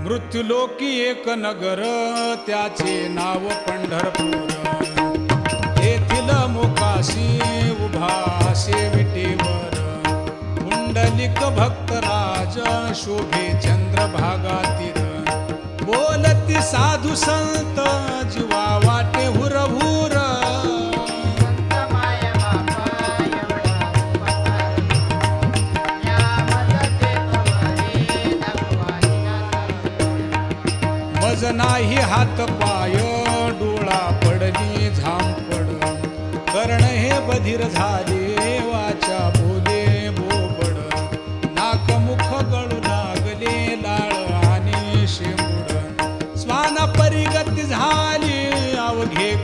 मृत्युलोकी एक नगर त्याचे नाव पंढरपूर. येथील मोकाशी उभा विटेवर पुंडलिक भक्तराज शोभे चंद्रभागातील. बोलती साधू संत जीवा वाटे हुरहुर. मज नाही हात पाय डोळा पडली झांपड. कर्ण हे बधीर झाले वाचा बोले बोबड. नाक मुख गळू लागले लाळ आणि शेंबूड. स्वाना परिगती झाली अवघे